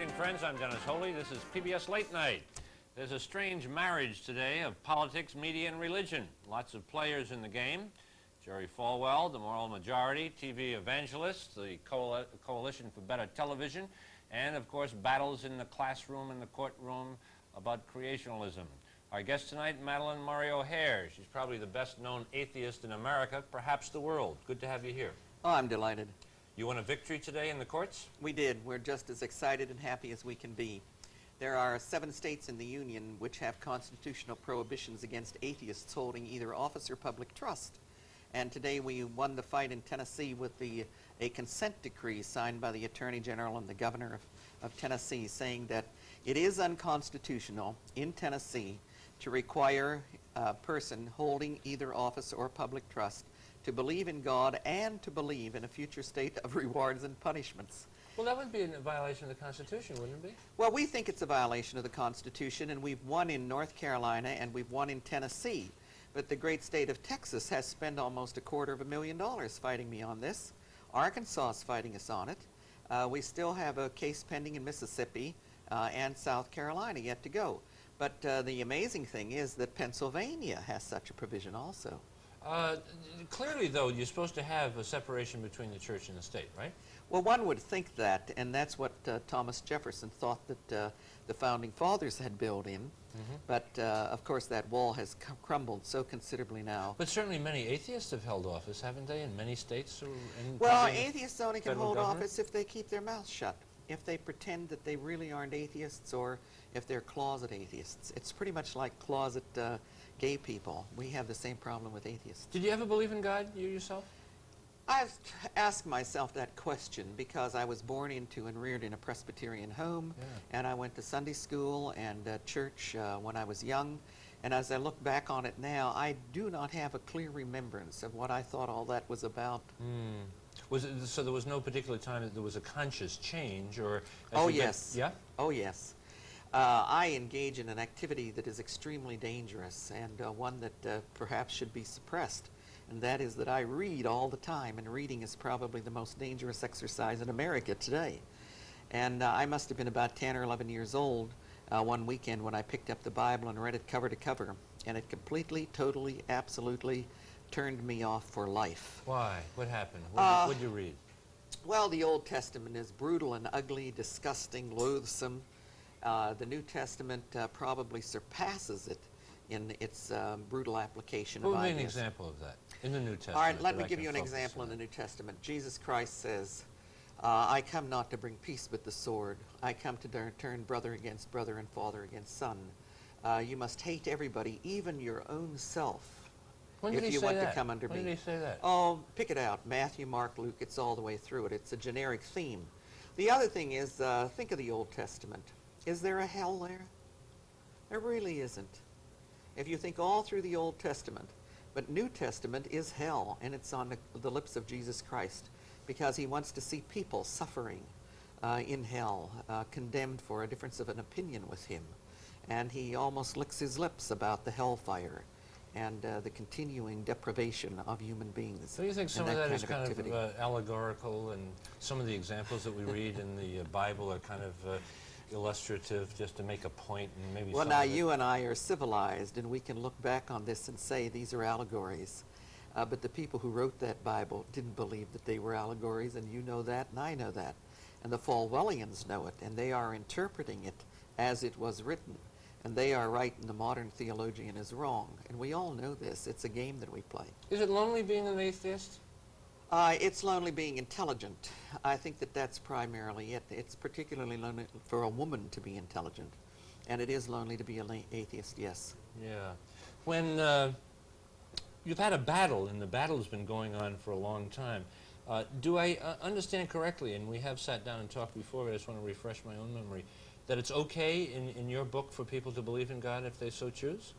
Greeting, friends. I'm Dennis Wholey. This is PBS Late Night. There's a strange marriage today of politics, media, and religion. Lots of players in the game. Jerry Falwell, the moral majority, TV evangelists, the Coalition for Better Television, and, of course, battles in the classroom and the courtroom about creationalism. Our guest tonight, Madalyn O'Hare. She's probably the best-known atheist in America, perhaps the world. Good to have you here. Oh, I'm delighted. You won a victory today in the courts? We did. We're just as excited and happy as we can be. There are 7 states in the Union which have constitutional prohibitions against atheists holding either office or public trust. And today we won the fight in Tennessee with a consent decree signed by the Attorney General and the Governor of Tennessee, saying that it is unconstitutional in Tennessee to require a person holding either office or public trust to believe in God and to believe in a future state of rewards and punishments. Well, that would be a violation of the Constitution, wouldn't it be? Well, we think it's a violation of the Constitution, and we've won in North Carolina and we've won in Tennessee. But the great state of Texas has spent almost $250,000 fighting me on this. Arkansas is fighting us on it. We still have a case pending in Mississippi and South Carolina yet to go. But the amazing thing is that Pennsylvania has such a provision also. Clearly, though, you're supposed to have a separation between the church and the state, right? Well, one would think that, and that's what Thomas Jefferson thought that the Founding Fathers had built in. Mm-hmm. But, of course, that wall has crumbled so considerably now. But certainly many atheists have held office, haven't they, in many states? Well, atheists only can hold office if they keep their mouths shut, if they pretend that they really aren't atheists, or if they're closet atheists. It's pretty much like closet gay people. We have the same problem with atheists. Did you ever believe in God, you yourself? I've asked myself that question because I was born into and reared in a Presbyterian home, and I went to Sunday school and church when I was young. And as I look back on it now, I do not have a clear remembrance of what I thought all that was about. Was it, so there was no particular time that there was a conscious change, or? Oh, yes. Yeah? Oh, yes. I engage in an activity that is extremely dangerous and one that perhaps should be suppressed, and that is that I read all the time, and reading is probably the most dangerous exercise in America today. And I must have been about 10 or 11 years old one weekend when I picked up the Bible and read it cover to cover, and it completely, totally, absolutely turned me off for life. Why? What happened? What did you read? Well, the Old Testament is brutal and ugly, disgusting, loathsome. The New Testament probably surpasses it in its brutal application of ideas. What would be an example of that in the New Testament? All right, let me give you an example in the New Testament. Jesus Christ says, I come not to bring peace but the sword. I come to turn brother against brother and father against son. You must hate everybody, even your own self, if you want to come under me. When did he say that? Oh, pick it out. Matthew, Mark, Luke, it's all the way through it. It's a generic theme. The other thing is, think of the Old Testament. Is there a hell there? There really isn't. If you think all through the Old Testament, but New Testament is hell, and it's on the lips of Jesus Christ, because he wants to see people suffering in hell, condemned for a difference of an opinion with him. And he almost licks his lips about the hellfire and the continuing deprivation of human beings. So you think some of that is kind of allegorical, and some of the examples that we read in the Bible are kind of illustrative, just to make a point, and maybe. Well, now you and I are civilized, and we can look back on this and say these are allegories. But the people who wrote that Bible didn't believe that they were allegories, and you know that, and I know that. And the Falwellians know it, and they are interpreting it as it was written. And they are right, and the modern theologian is wrong. And we all know this. It's a game that we play. Is it lonely being an atheist? It's lonely being intelligent. I think that that's primarily it. It's particularly lonely for a woman to be intelligent. And it is lonely to be an atheist, yes. Yeah. When you've had a battle, and the battle has been going on for a long time, do I understand correctly, and we have sat down and talked before, but I just want to refresh my own memory, that it's okay in your book for people to believe in God if they so choose?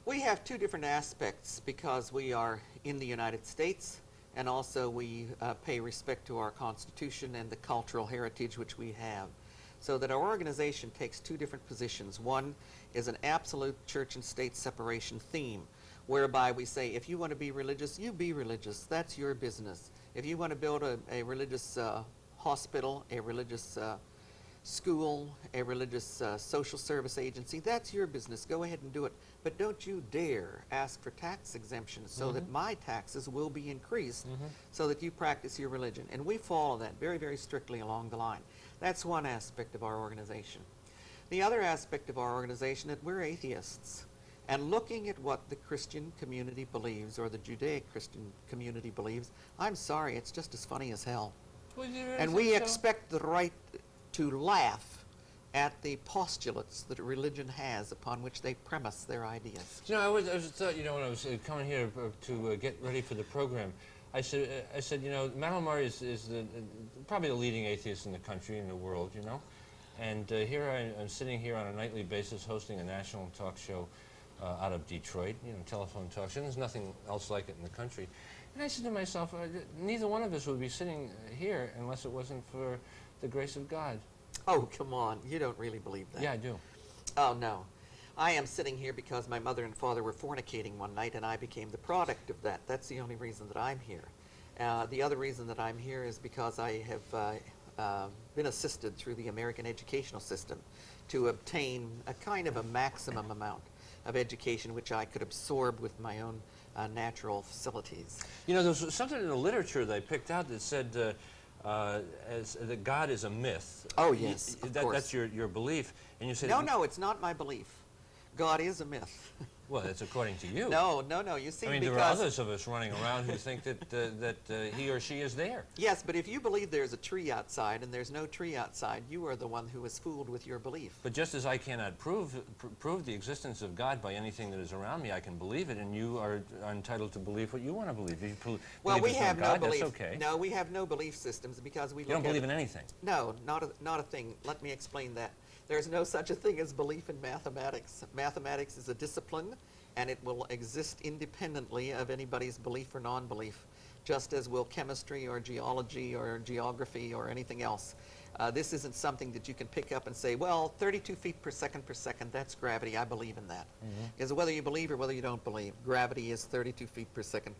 We have two different aspects, because we are in the United States, and also we pay respect to our Constitution and the cultural heritage which we have. So that our organization takes two different positions. One is an absolute church and state separation theme, whereby we say, if you want to be religious, you be religious. That's your business. If you want to build a religious hospital, a religious school, a religious social service agency, that's your business. Go ahead and do it. But don't you dare ask for tax exemptions so that my taxes will be increased so that you practice your religion. And we follow that very, very strictly along the line. That's one aspect of our organization. The other aspect of our organization is that we're atheists. And looking at what the Christian community believes, or the Judeo-Christian community believes, I'm sorry, it's just as funny as hell. Well, And we expect the right to laugh at the postulates that religion has upon which they premise their ideas. You know, I was thought, you know, when I was coming here to get ready for the program, I said, you know, Madalyn Murray is probably the leading atheist in the country, in the world, you know. And here I'm sitting here on a nightly basis hosting a national talk show out of Detroit, you know, telephone talk show. There's nothing else like it in the country. And I said to myself, neither one of us would be sitting here unless it wasn't for the grace of God. Oh, come on. You don't really believe that. Yeah, I do. Oh, no. I am sitting here because my mother and father were fornicating one night, and I became the product of that. That's the only reason that I'm here. The other reason that I'm here is because I have been assisted through the American educational system to obtain a kind of a maximum amount of education which I could absorb with my own natural facilities. You know, there's something in the literature they picked out that said that God is a myth. Oh, yes, of course. That's your belief. And you said... No, it's not my belief. God is a myth. Well, that's according to you. No. You see, I mean, there are others of us running around who think that he or she is there. Yes, but if you believe there's a tree outside and there's no tree outside, you are the one who is fooled with your belief. But just as I cannot prove the existence of God by anything that is around me, I can believe it, and you are entitled to believe what you want to believe. If you Well, we there's have no God, no belief. that's okay. No, we have no belief systems because we You don't believe in anything. No, not a thing. Let me explain that. There's no such a thing as belief in mathematics. Mathematics is a discipline, and it will exist independently of anybody's belief or non-belief, just as will chemistry or geology or geography or anything else. This isn't something that you can pick up and say, well, 32 feet per second, that's gravity. I believe in that. Because whether you believe or whether you don't believe, gravity is 32 feet per second,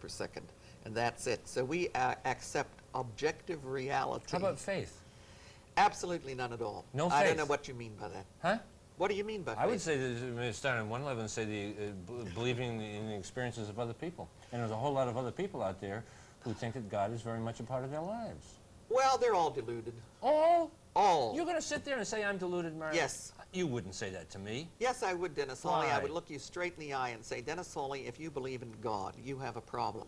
and that's it. So we accept objective reality. How about faith? Absolutely none at all. No faith? I don't know what you mean by that. Huh? What do you mean by faith? I would say that start on one level and say believing in the experiences of other people. And there's a whole lot of other people out there who think that God is very much a part of their lives. Well, they're all deluded. All? All. You're going to sit there and say I'm deluded, Mary? Yes. You wouldn't say that to me. Yes, I would, Dennis Hawley. Why? I would look you straight in the eye and say, Dennis Hawley, if you believe in God, you have a problem.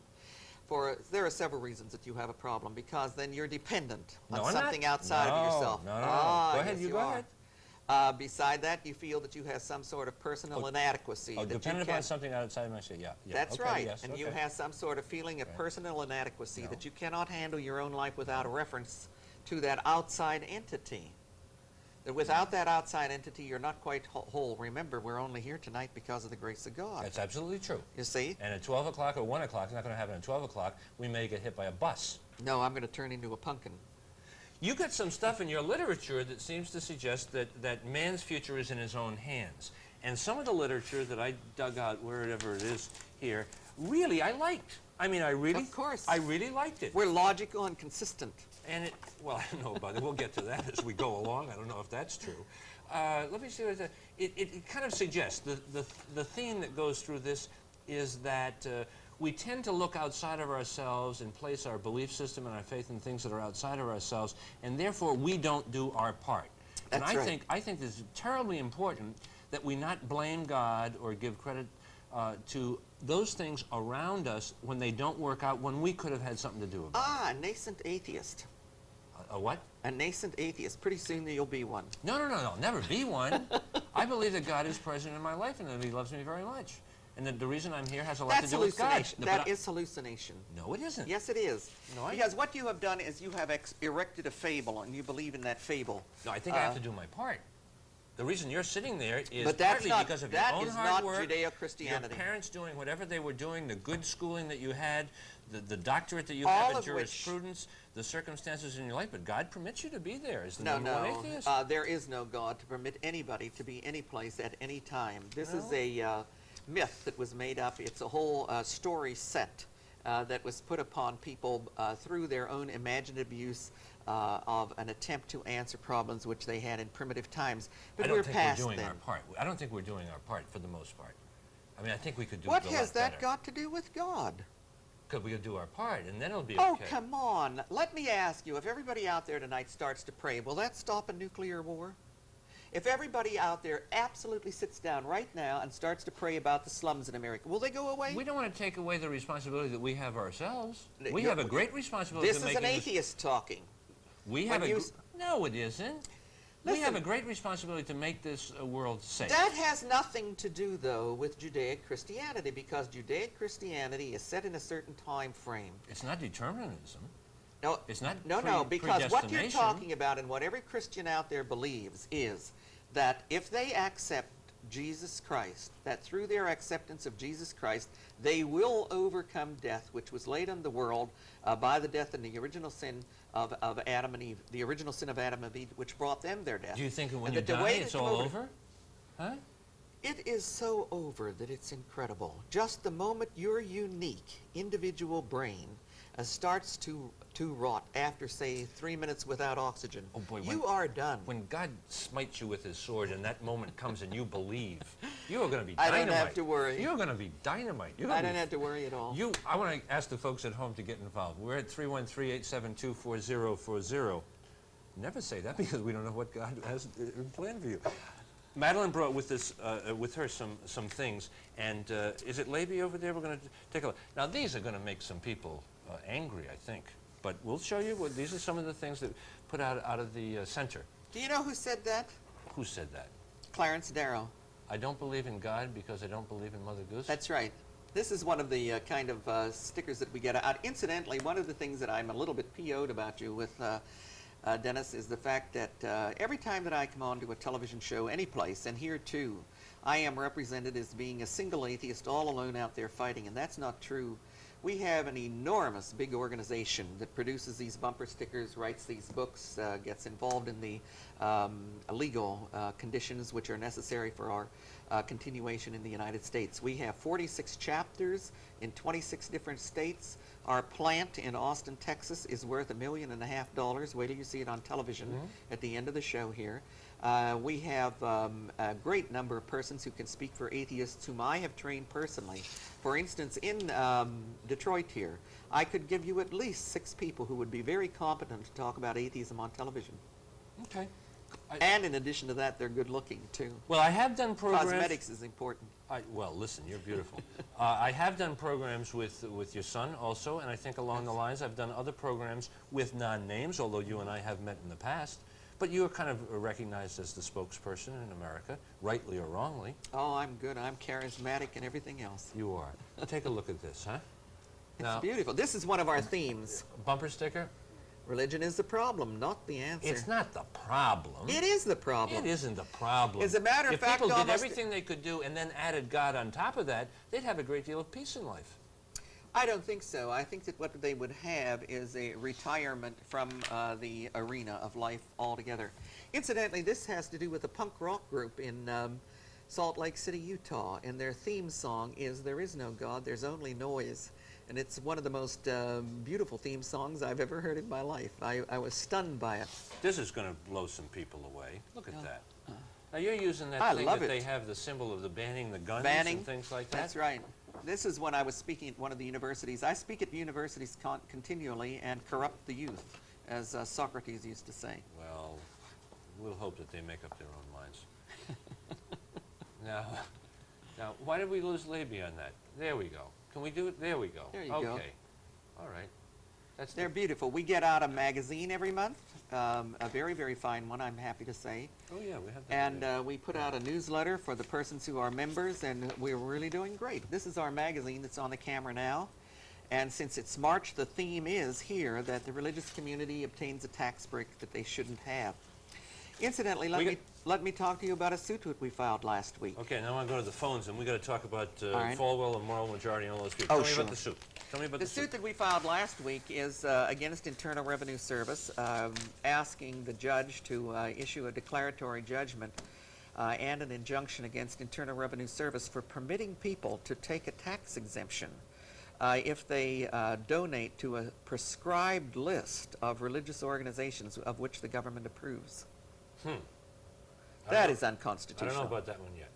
For there are several reasons that you have a problem, because then you're dependent on something outside of yourself. No. Go ahead, yes, you go ahead. Beside that, you feel that you have some sort of personal inadequacy. Oh, that dependent you upon can, something outside myself, yeah. That's okay, right. Yes, and okay. you have some sort of feeling of personal inadequacy, that you cannot handle your own life without a reference to that outside entity. That without that outside entity, you're not quite whole. Remember, we're only here tonight because of the grace of God. That's absolutely true. You see? And at 12 o'clock or 1 o'clock, it's not going to happen at 12 o'clock, we may get hit by a bus. No, I'm going to turn into a pumpkin. You got some stuff in your literature that seems to suggest that man's future is in his own hands. And some of the literature that I dug out, wherever it is here, really I liked. I mean, Of course. I really liked it. We're logical and consistent. And it, well, I don't know about it. We'll get to that as we go along. I don't know if that's true. Let me see what it kind of suggests. The theme that goes through this is that we tend to look outside of ourselves and place our belief system and our faith in things that are outside of ourselves, and therefore we don't do our part. That's and right. I think it's terribly important that we not blame God or give credit to those things around us when they don't work out, when we could have had something to do about it. A nascent atheist. A what? A nascent atheist. Pretty soon you'll be one. No, never be one. I believe that God is present in my life and that he loves me very much. And that the reason I'm here has a lot That's to do with God. hallucination. No, That is hallucination. No, it isn't. Yes, it is. No, Because what you have done is you have erected a fable, and you believe in that fable. No, I think I have to do my part. The reason you're sitting there is But that's partly not, because of your that own is hard not work, Judeo-Christianity. your parents doing whatever they were doing, the good schooling that you had, the doctorate that you All have in of which- jurisprudence, the circumstances in your life, but God permits you to be there as the No, number one no. atheist. There is no God to permit anybody to be any place at any time. This is No. a myth that was made up. It's a whole story set that was put upon people through their own imaginative use of an attempt to answer problems which they had in primitive times. But I don't we're think past we're doing them. our part. I don't think we're doing our part for the most part. I mean, I think we could do What it a lot has that better. got to do with God? Because we could do our part, and then it'll be Oh, okay. come on. Let me ask you, if everybody out there tonight starts to pray, will that stop a nuclear war? If everybody out there absolutely sits down right now and starts to pray about the slums in America, will they go away? We don't want to take away the responsibility that we have ourselves. We You're- have a great responsibility This to is making an atheist talking. We when have you a... s- No, it isn't. We Listen. have a great responsibility to make this world safe. That has nothing to do, though, with Judaic Christianity, because Judaic Christianity is set in a certain time frame. It's not determinism. No, It's not no, because what you're predestination. talking about and what every Christian out there believes is that if they accept Jesus Christ, that through their acceptance of Jesus Christ, they will overcome death, which was laid on the world by the death and the original sin of Adam and Eve, the original sin of Adam and Eve, which brought them their death. Do you think that when And you that the die, way it's to come all over- over? Huh? It is so over that it's incredible. Just the moment your unique individual brain starts to rot after, say, 3 minutes without oxygen, Oh, boy, you are done. When God smites you with his sword and that moment comes and you believe, you are going to be I dynamite. don't have to worry. You're going to be dynamite. I don't have to worry at all. I want to ask the folks at home to get involved. We're at 313-872-4040. Never say that because we don't know what God has planned for you. Madalyn brought with her some things, and is it Levy over there? We're going to take a look. Now these are going to make some people angry, I think, but we'll show you. These are some of the things that put out of the center. Do you know who said that? Who said that? Clarence Darrow. I don't believe in God because I don't believe in Mother Goose. That's right. This is one of the kind of stickers that we get out. Incidentally, one of the things that I'm a little bit PO'd about you with, Dennis, is the fact that every time that I come on to a television show any place, and here too, I am represented as being a single atheist all alone out there fighting, and that's not true. We have an enormous big organization that produces these bumper stickers, writes these books, gets involved in the legal conditions which are necessary for our continuation in the United States. We have 46 chapters in 26 different states. Our plant in Austin, Texas is worth $1.5 million. Wait till you see it on television at the end of the show here. We have a great number of persons who can speak for atheists whom I have trained personally. For instance, in Detroit here, I could give you at least 6 people who would be very competent to talk about atheism on television. Okay. And in addition to that, they're good looking too. Well, I have done programs. Cosmetics is important. Well, listen, you're beautiful. I have done programs with your son also, and I think along the lines I've done other programs with non-names, although you and I have met in the past. But you are kind of recognized as the spokesperson in America, rightly or wrongly. Oh, I'm good. I'm charismatic and everything else. You are. Take a look at this, huh? It's beautiful. This is one of our themes. Bumper sticker? Religion is the problem, not the answer. It's not the problem. It is the problem. It isn't the problem. As a matter of if fact, people did almost everything they could do and then added God on top of that, they'd have a great deal of peace in life. I don't think so. I think that what they would have is a retirement from the arena of life altogether. Incidentally, this has to do with a punk rock group in Salt Lake City, Utah, and their theme song is "There is no God, there's only noise." And it's one of the most beautiful theme songs I've ever heard in my life. I was stunned by it. This is going to blow some people away. Look at that. Now you're using that I thing love that it. they have the symbol of the banning the guns Banning, and things like that. That's right. This is when I was speaking at one of the universities. I speak at universities continually and corrupt the youth, as Socrates used to say. Well, we'll hope that they make up their own minds. Now, why did we lose Levy on that? There we go. Can we do it? There we go. There you okay. go. All right. That's They're beautiful. We get out a magazine every month, a very, very fine one, I'm happy to say. Oh, yeah, we have that. And we put out a newsletter for the persons who are members, and we're really doing great. This is our magazine that's on the camera now. And since it's March, the theme is here that the religious community obtains a tax break that they shouldn't have. Incidentally, let me talk to you about a suit that we filed last week. Okay, now I want to go to the phones, and we got to talk about right. Falwell and moral majority and all those people. Oh, Tell me sure. about the suit. Tell me about The the suit that we filed last week is against Internal Revenue Service, asking the judge to issue a declaratory judgment and an injunction against Internal Revenue Service for permitting people to take a tax exemption if they donate to a prescribed list of religious organizations of which the government approves. That is I unconstitutional. don't know about that one yet.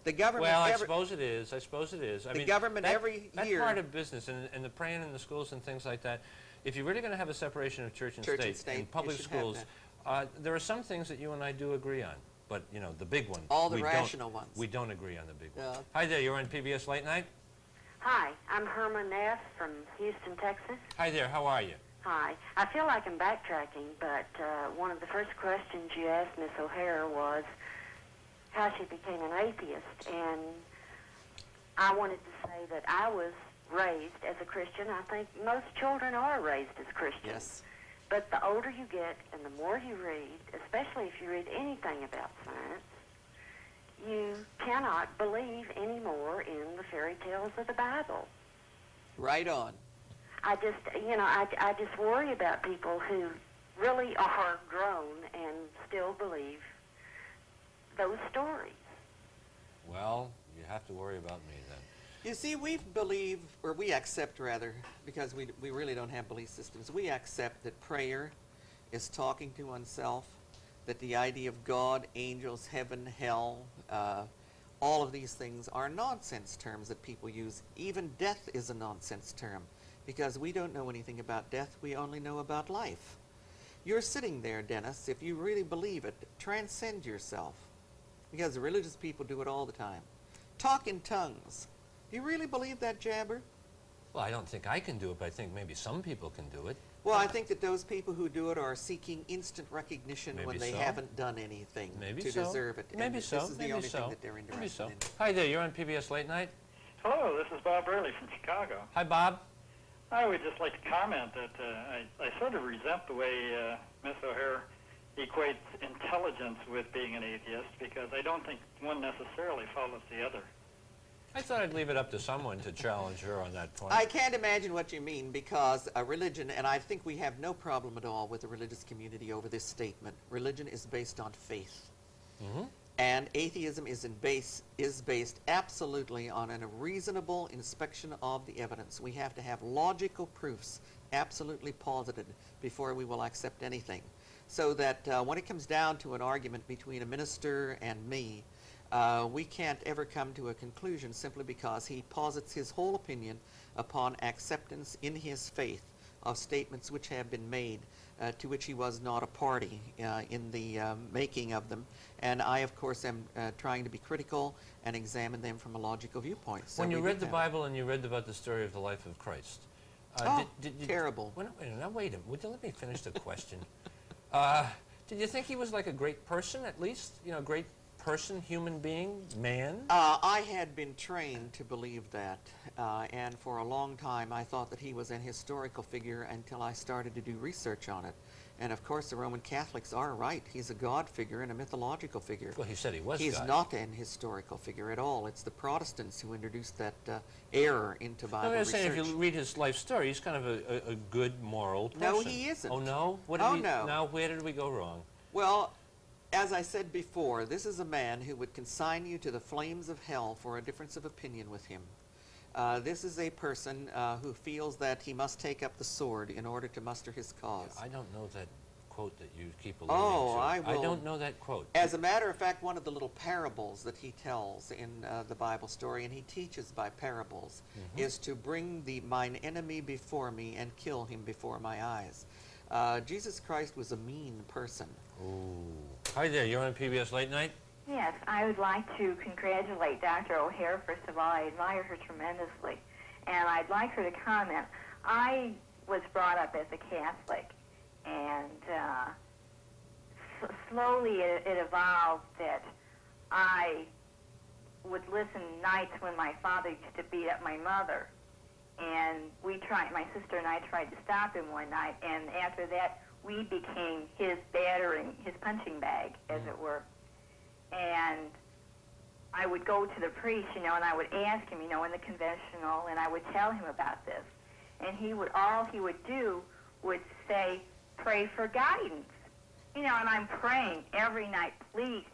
The government Well, I suppose it is. I suppose it is. I The mean, government every year... That's part of business, and the praying in the schools and things like that. If you're really going to have a separation of church and state in public schools, there are some things that you and I do agree on. But, you know, the big ones. All the rational ones. We don't agree on the big ones. Hi there, you're on PBS Late Night? Hi, I'm Herman Neff from Houston, Texas. Hi there, how are you? Hi. I feel like I'm backtracking, but one of the first questions you asked Miss O'Hare was how she became an atheist. And I wanted to say that I was raised as a Christian. I think most children are raised as Christians. Yes. But the older you get and the more you read, especially if you read anything about science, you cannot believe anymore in the fairy tales of the Bible. Right on. I just worry about people who really are grown and still believe those stories. Well, you have to worry about me then. You see, we accept rather, because we really don't have belief systems, we accept that prayer is talking to oneself, that the idea of God, angels, heaven, hell, all of these things are nonsense terms that people use. Even death is a nonsense term, because we don't know anything about death, we only know about life. You're sitting there, Dennis, if you really believe it, transcend yourself, because the religious people do it all the time. Talk in tongues. Do you really believe that, Jabber? Well, I don't think I can do it, but I think maybe some people can do it. Well, I think that those people who do it are seeking instant recognition when they haven't done anything to deserve it. Maybe and so. This is the only thing that they're interested in. Hi there, you're on PBS Late Night? Hello, this is Bob Burley from Chicago. Hi, Bob. I would just like to comment that I sort of resent the way Miss O'Hare equates intelligence with being an atheist, because I don't think one necessarily follows the other. I thought I'd leave it up to someone to challenge her on that point. I can't imagine what you mean, because a religion, and I think we have no problem at all with the religious community over this statement, religion is based on faith. And atheism is based absolutely on a reasonable inspection of the evidence. We have to have logical proofs absolutely posited before we will accept anything. So that when it comes down to an argument between a minister and me, we can't ever come to a conclusion simply because he posits his whole opinion upon acceptance in his faith of statements which have been made to which he was not a party in the making of them. And I, of course, am trying to be critical and examine them from a logical viewpoint. So when you read the Bible and you read about the story of the life of Christ, terrible. Wait a minute, would you let me finish the question? Did you think he was like a great person, at least? You know, great person, human being, man? I had been trained to believe that, and for a long time I thought that he was an historical figure until I started to do research on it. And of course the Roman Catholics are right. He's a God figure and a mythological figure. Well, he said he was He's God. not an historical figure at all. It's the Protestants who introduced that error into Bible I'm research. saying if you read his life story, he's kind of a good moral person. No, he isn't. Oh, no? No. Now, where did we go wrong? Well, as I said before, this is a man who would consign you to the flames of hell for a difference of opinion with him. This is a person who feels that he must take up the sword in order to muster his cause. I don't know that quote that you keep alluding to. I don't know that quote. As a matter of fact, one of the little parables that he tells in the Bible story, and he teaches by parables, is to bring mine enemy before me and kill him before my eyes. Jesus Christ was a mean person. Ooh. Hi there, you're on PBS Late Night? Yes, I would like to congratulate Dr. O'Hare. First of all, I admire her tremendously, and I'd like her to comment. I was brought up as a Catholic, and slowly it evolved that I would listen nights when my father used to beat up my mother, and my sister and I tried to stop him one night, and after that we became his punching bag, as it were. And I would go to the priest, and I would ask him, in the confessional, and I would tell him about this. And all he would do would say, pray for guidance. And I'm praying every night, please,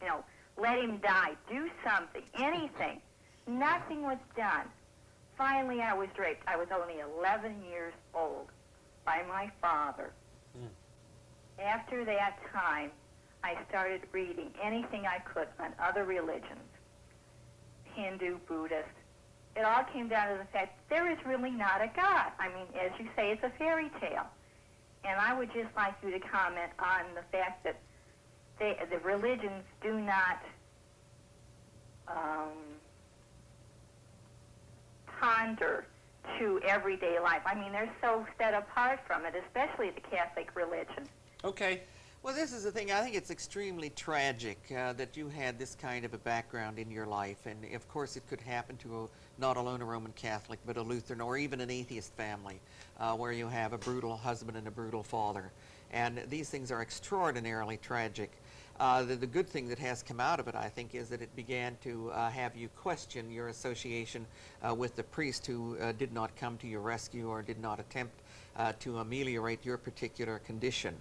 let him die, do something, anything. Nothing was done. finally I was raped. I was only 11 years old by my father. After that time, I started reading anything I could on other religions, Hindu, Buddhist. It all came down to the fact there is really not a God. I mean, as you say, it's a fairy tale. And I would just like you to comment on the fact that the religions do not ponder to everyday life. I mean, they're so set apart from it, especially the Catholic religion. Okay. Well, this is the thing. I think it's extremely tragic that you had this kind of a background in your life. And, of course, it could happen to not alone a Roman Catholic, but a Lutheran or even an atheist family where you have a brutal husband and a brutal father. And these things are extraordinarily tragic. The good thing that has come out of it, I think, is that it began to have you question your association with the priest who did not come to your rescue or did not attempt to ameliorate your particular condition.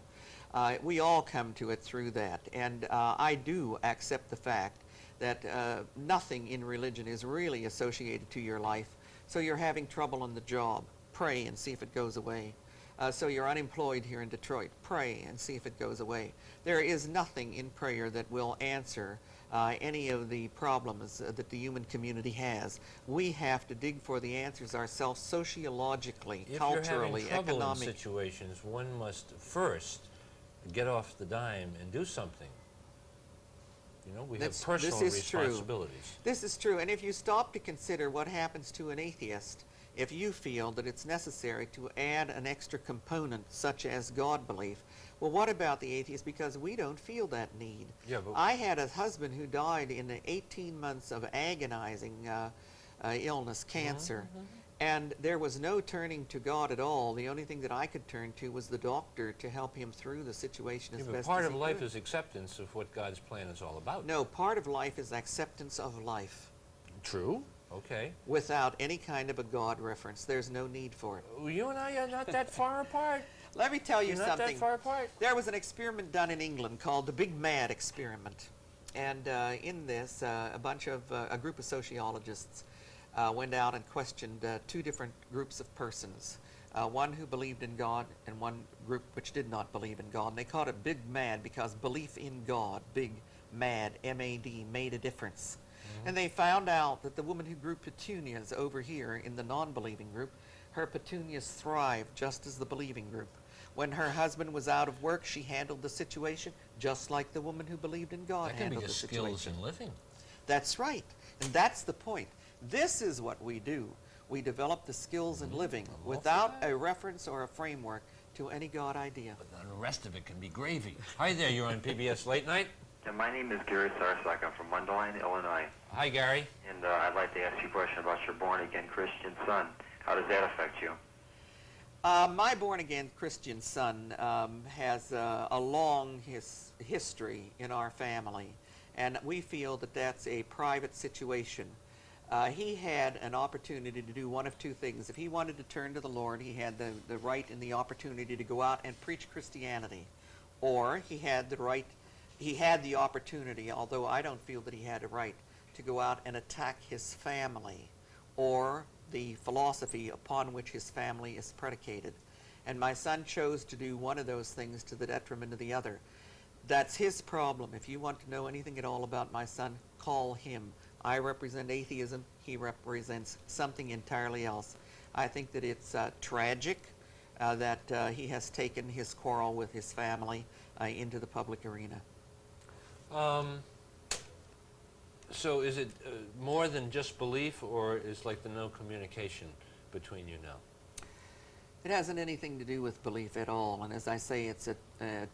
We all come to it through that, and I do accept the fact that nothing in religion is really associated to your life. So you're having trouble on the job, pray and see if it goes away. So you're unemployed here in Detroit, pray and see if it goes away. There is nothing in prayer that will answer any of the problems that the human community has. We have to dig for the answers ourselves sociologically, culturally, if you're having trouble economically. in situations, one must first get off the dime and do something. You know, we have personal responsibilities. This is true. And if you stop to consider what happens to an atheist, if you feel that it's necessary to add an extra component such as God belief, well, what about the atheist? Because we don't feel that need. Yeah, but I had a husband who died in 18 months of agonizing illness, cancer, and there was no turning to God at all. The only thing that I could turn to was the doctor to help him through the situation as but best part as of he life could. is acceptance of what God's plan is all about. No, part of life is acceptance of life. True. Okay. Without any kind of a God reference. There's no need for it. Well, you and I are not that far apart. Let me tell you You're not something. that far apart. There was an experiment done in England called the Big Mad Experiment. And in this, a group of sociologists went out and questioned two different groups of persons. One who believed in God and one group which did not believe in God. And they called it Big Mad because belief in God, big, mad, M-A-D, made a difference. And they found out that the woman who grew petunias over here in the non-believing group, her petunias thrived just as the believing group. When her husband was out of work, she handled the situation just like the woman who believed in God That can be handled the the skills situation. in living. That's right. And that's the point. This is what we do. We develop the skills in living I'm all for without that. a reference or a framework to any God idea. But the rest of it can be gravy. Hi there, you're on PBS Late Night. Yeah, my name is Gary Sarsak. I'm from Mundelein, Illinois. Hi, Gary. And I'd like to ask you a question about your born-again Christian son. How does that affect you? My born-again Christian son has a long history in our family, and we feel that that's a private situation. He had an opportunity to do one of two things. If he wanted to turn to the Lord, he had the right and the opportunity to go out and preach Christianity, or he had the opportunity, although I don't feel that he had a right, to go out and attack his family or the philosophy upon which his family is predicated. And my son chose to do one of those things to the detriment of the other. That's his problem. If you want to know anything at all about my son, call him. I represent atheism. He represents something entirely else. I think that it's tragic that he has taken his quarrel with his family into the public arena. So is it more than just belief, or is like the no communication between you now? It hasn't anything to do with belief at all, and as I say, it's a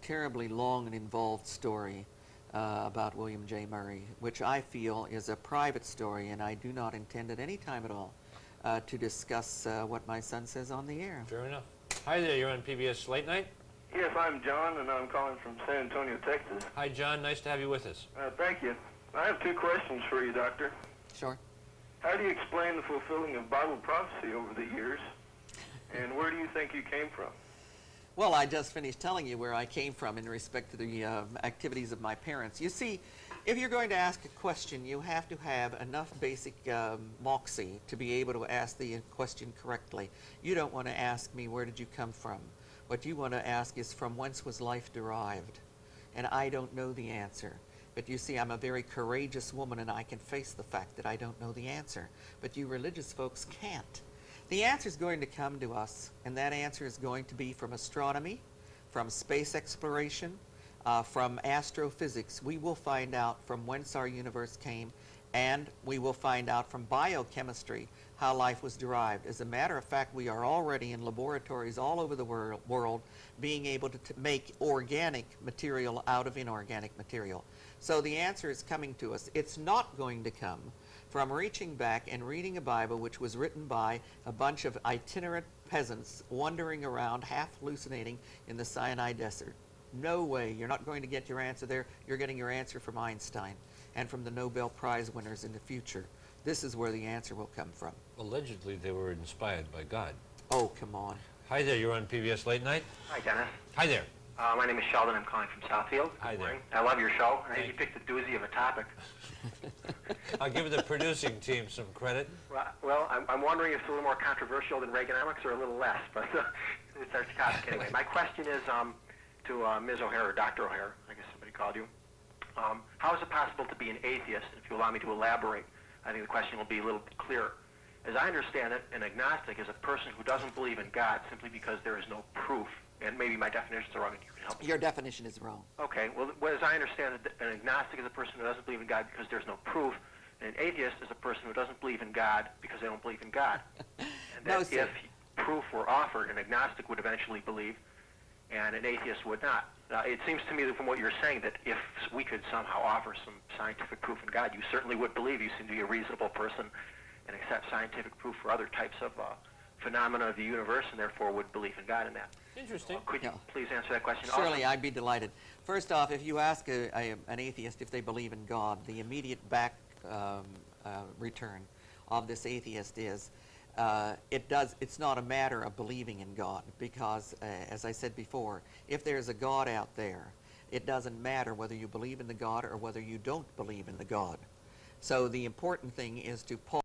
terribly long and involved story about William J. Murray, which I feel is a private story, and I do not intend at any time at all to discuss what my son says on the air. Fair enough. Hi there, you're on PBS Late Night. Yes, I'm John, and I'm calling from San Antonio, Texas. Hi, John. Nice to have you with us. Thank you. I have two questions for you, Doctor. Sure. How do you explain the fulfilling of Bible prophecy over the years, and where do you think you came from? Well, I just finished telling you where I came from in respect to the activities of my parents. You see, If you're going to ask a question, you have to have enough basic moxie to be able to ask the question correctly. You don't want to ask me, where did you come from? What you want to ask is, from whence was life derived? And I don't know the answer. But you see, I'm a very courageous woman, and I can face the fact that I don't know the answer. But you religious folks can't. The answer is going to come to us, and that answer is going to be from astronomy, from space exploration, from astrophysics. We will find out from whence our universe came, and we will find out from biochemistry how life was derived. As a matter of fact, we are already in laboratories all over the world being able to make organic material out of inorganic material. So the answer is coming to us. It's not going to come from reaching back and reading a Bible which was written by a bunch of itinerant peasants wandering around, half hallucinating in the Sinai Desert. No way. You're not going to get your answer there. You're getting your answer from Einstein and from the Nobel Prize winners in the future. This is where the answer will come from. Allegedly, they were inspired by God. Oh, come on. Hi there, you're on PBS Late Night. Hi, Dennis. Hi there. My name is Sheldon. I'm calling from Southfield. Hi Good there. morning. I love your show. I Thank think you picked a doozy of a topic. I'll give the producing team some credit. Well, I'm wondering if it's a little more controversial than Reaganomics or a little less, but it's our topic anyway. My question is to Ms. O'Hare, or Dr. O'Hare, I guess somebody called you. How is it possible to be an atheist? If you allow me to elaborate, I think the question will be a little bit clearer. As I understand it, an agnostic is a person who doesn't believe in God simply because there is no proof. And maybe my definitions are wrong, and you can help me. Your definition is wrong. Okay, well, as I understand it, an agnostic is a person who doesn't believe in God because there's no proof, and an atheist is a person who doesn't believe in God because they don't believe in God. And that No, sir. if proof were offered, an agnostic would eventually believe, and an atheist would not. It seems to me that from what you're saying that if we could somehow offer some scientific proof in God, you certainly would believe. You seem to be a reasonable person and accept scientific proof for other types of phenomena of the universe, and therefore would believe in God in that. Interesting. Could you Yeah. please answer that question? Surely, Also, I'd be delighted. First off, if you ask an atheist if they believe in God, the immediate back return of this atheist is it's not a matter of believing in God, because as I said before, if there's a God out there, it doesn't matter whether you believe in the God or whether you don't believe in the God. So the important thing is to pause